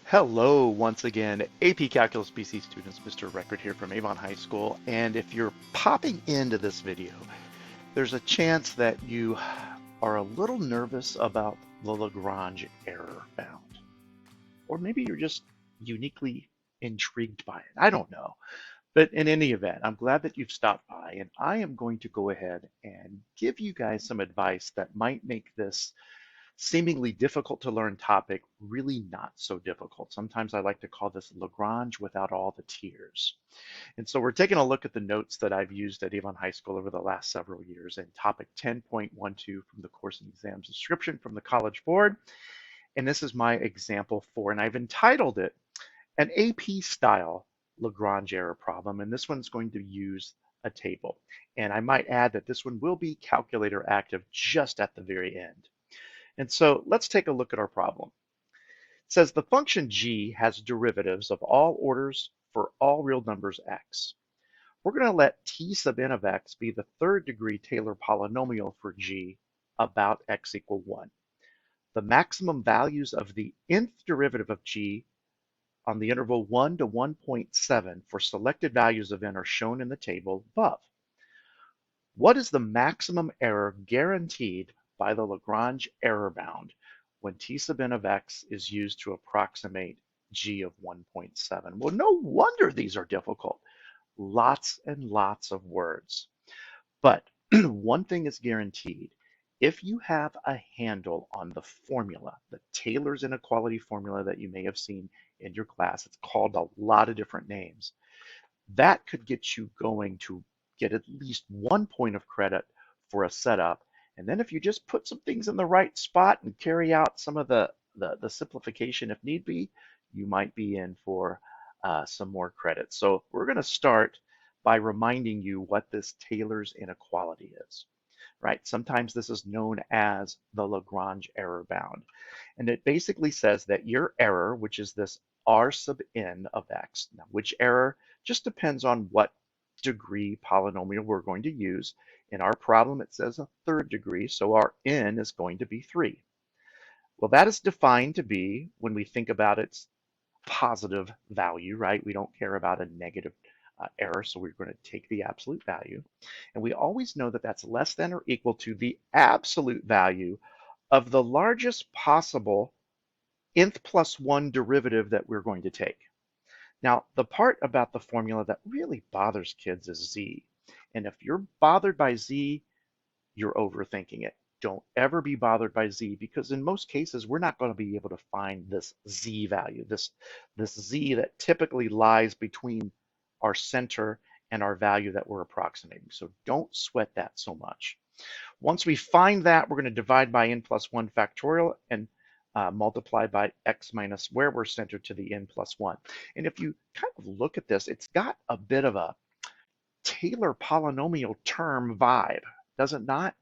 Hello once again, AP Calculus BC students, Mr. Record here from Avon High School. And if you're popping into this video, there's a chance that you are a little nervous about the Lagrange error bound. Or maybe you're just uniquely intrigued by it. I don't know. But in any event, I'm glad that you've stopped by, and I am going to go ahead and give you guys some advice that might make this seemingly difficult to learn topic really not so difficult. Sometimes I like to call this Lagrange without all the tears. And so we're taking a look at the notes that I've used at Avon High School over the last several years in topic 10.12 from the course and exams description from the College Board. And this is my example 4, and I've entitled it an AP style Lagrange error problem. And this one's going to use a table. And I might add that this one will be calculator active just at the very end. And so let's take a look at our problem. It says the function g has derivatives of all orders for all real numbers x. We're going to let t sub n of x be the third degree Taylor polynomial for g about x equal 1. The maximum values of the nth derivative of g on the interval 1 to 1.7 for selected values of n are shown in the table above. What is the maximum error guaranteed by the Lagrange error bound when t sub n of x is used to approximate g of 1.7? Well, no wonder these are difficult. Lots and lots of words. But one thing is guaranteed. If you have a handle on the formula, the Taylor's inequality formula that you may have seen in your class, it's called a lot of different names, that could get you going to get at least 1 point of credit for a setup. And then if you just put some things in the right spot and carry out some of the simplification if need be, you might be in for some more credit. So we're going to start by reminding you what this Taylor's inequality is, right? Sometimes this is known as the Lagrange error bound. And it basically says that your error, which is this r sub n of x, now which error just depends on what degree polynomial we're going to use. In our problem, it says a third degree, so our n is going to be 3. Well, that is defined to be, when we think about its positive value, right? We don't care about a negative error, so we're going to take the absolute value. And we always know that that's less than or equal to the absolute value of the largest possible nth plus 1 derivative that we're going to take. Now, the part about the formula that really bothers kids is z. And if you're bothered by z, you're overthinking it. Don't ever be bothered by z, because in most cases, we're not going to be able to find this z value, this z that typically lies between our center and our value that we're approximating. So don't sweat that so much. Once we find that, we're going to divide by n plus 1 factorial and multiply by x minus where we're centered to the n plus 1. And if you kind of look at this, it's got a bit of a Taylor polynomial term vibe, does it not?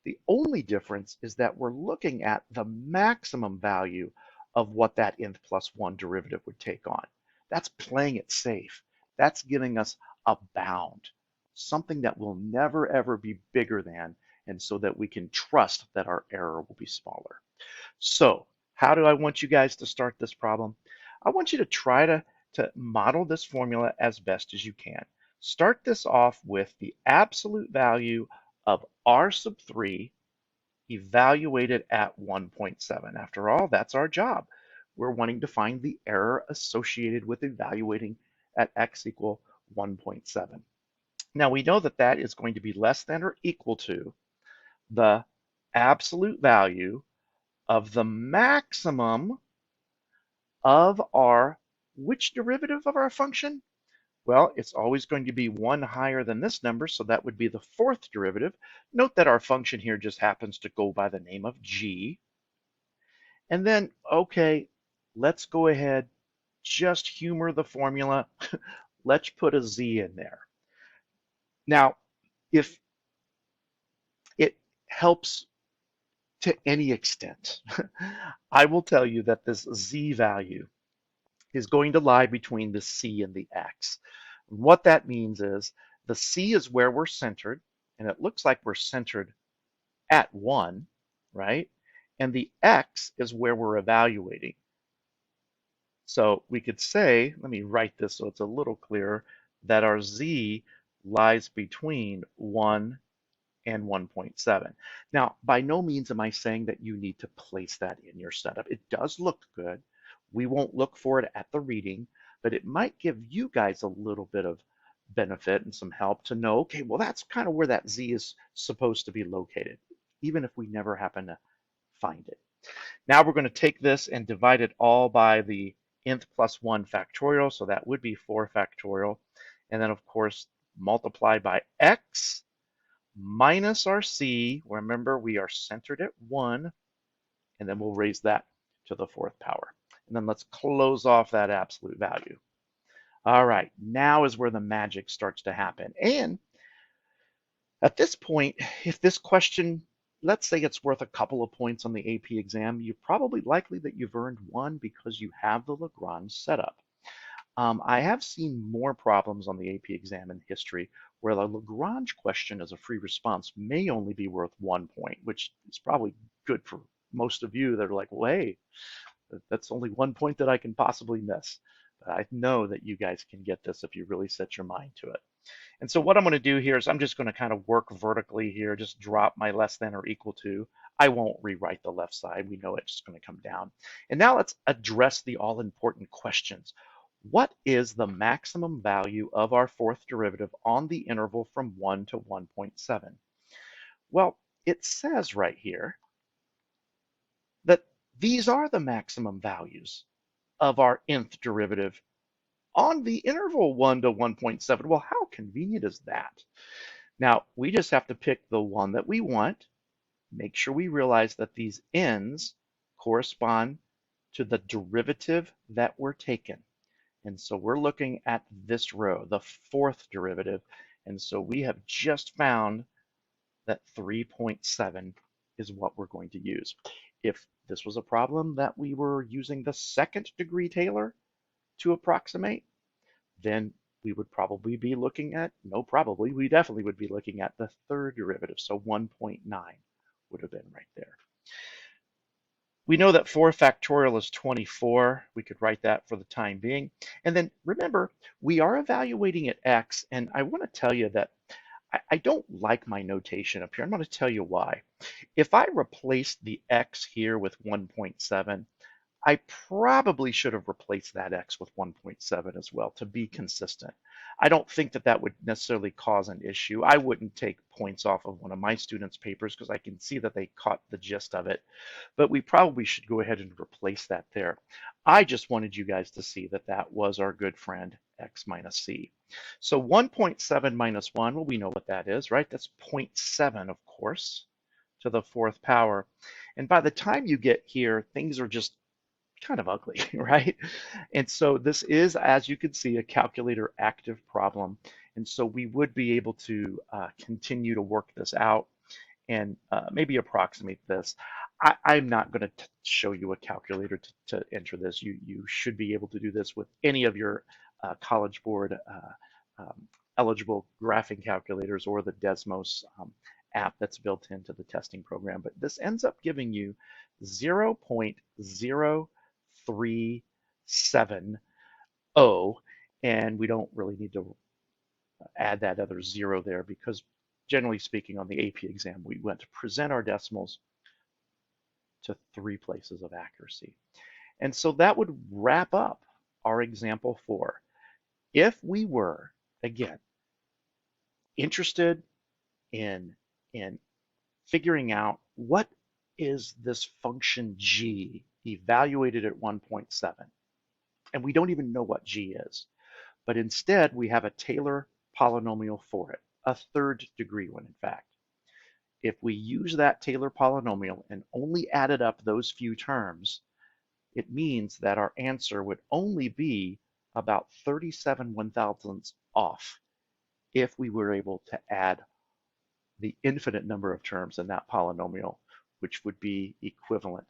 The only difference is that we're looking at the maximum value of what that nth plus 1 derivative would take on. That's playing it safe. That's giving us a bound, something that will never ever be bigger than, and so that we can trust that our error will be smaller. So how do I want you guys to start this problem? I want you to try to model this formula as best as you can. Start this off with the absolute value of r sub 3 evaluated at 1.7. After all, that's our job. We're wanting to find the error associated with evaluating at x equal 1.7. Now we know that that is going to be less than or equal to the absolute value of the maximum of our, which derivative of our function? Well, it's always going to be 1 higher than this number, so that would be the fourth derivative. Note that our function here just happens to go by the name of g. And then, okay, let's go ahead, just humor the formula. Let's put a z in there. Now, if it helps to any extent, I will tell you that this z value is going to lie between the c and the x. What that means is the c is where we're centered, and it looks like we're centered at 1, right? And the x is where we're evaluating. So we could say, let me write this so it's a little clearer, that our z lies between 1 and 1.7. Now, by no means am I saying that you need to place that in your setup. It does look good. We won't look for it at the reading, but it might give you guys a little bit of benefit and some help to know, okay, well, that's kind of where that z is supposed to be located, even if we never happen to find it. Now we're going to take this and divide it all by the nth plus 1 factorial, so that would be 4 factorial. And then, of course, multiply by x minus our c. Remember, we are centered at 1, and then we'll raise that to the 4th power. And then let's close off that absolute value. All right, now is where the magic starts to happen. And at this point, if this question, let's say it's worth a couple of points on the AP exam, you're probably likely that you've earned 1 because you have the Lagrange setup. I have seen more problems on the AP exam in history where the Lagrange question as a free response may only be worth 1 point, which is probably good for most of you that are like, well, hey, that's only 1 point that I can possibly miss. But I know that you guys can get this if you really set your mind to it. And so what I'm going to do here is I'm just going to kind of work vertically here, just drop my less than or equal to. I won't rewrite the left side. We know it's just going to come down. And now let's address the all-important questions. What is the maximum value of our 4th derivative on the interval from 1 to 1.7? Well, it says right here that these are the maximum values of our nth derivative on the interval 1 to 1.7. Well, how convenient is that? Now, we just have to pick the one that we want, make sure we realize that these n's correspond to the derivative that we're taking. And so we're looking at this row, the 4th derivative. And so we have just found that 3.7 is what we're going to use. If this was a problem that we were using the 2nd degree Taylor to approximate, then we would probably be looking at, we definitely would be looking at the 3rd derivative. So 1.9 would have been right there. We know that 4 factorial is 24. We could write that for the time being. And then remember, we are evaluating at x, and I want to tell you that I don't like my notation up here. I'm going to tell you why. If I replaced the x here with 1.7, I probably should have replaced that x with 1.7 as well to be consistent. I don't think that that would necessarily cause an issue. I wouldn't take points off of one of my students' papers because I can see that they caught the gist of it. But we probably should go ahead and replace that there. I just wanted you guys to see that that was our good friend x minus c. So 1.7 minus 1, well, we know what that is, right? That's 0.7, of course, to the 4th power. And by the time you get here, things are just kind of ugly, right? And so this is, as you can see, a calculator active problem. And so we would be able to continue to work this out and maybe approximate this. I'm not going to show you a calculator to enter this. You should be able to do this with any of your College Board eligible graphing calculators or the Desmos app that's built into the testing program. But this ends up giving you 0.0370, and we don't really need to add that other 0 there because generally speaking on the AP exam, we went to present our decimals to 3 places of accuracy. And so that would wrap up our example 4. If we were, again, interested in figuring out what is this function g evaluated at 1.7, and we don't even know what g is, but instead we have a Taylor polynomial for it, a 3rd degree one, in fact. If we use that Taylor polynomial and only added up those few terms, it means that our answer would only be about 37 1/1000ths off if we were able to add the infinite number of terms in that polynomial, which would be equivalent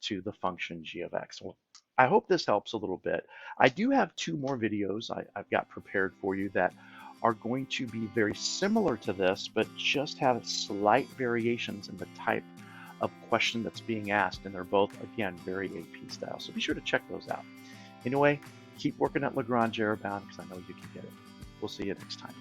to the function g of x. Well, I hope this helps a little bit. I do have 2 more videos I've got prepared for you that are going to be very similar to this, but just have slight variations in the type of question that's being asked, and they're both, again, very AP style. So be sure to check those out. Anyway, keep working at Lagrange error bound because I know you can get it. We'll see you next time.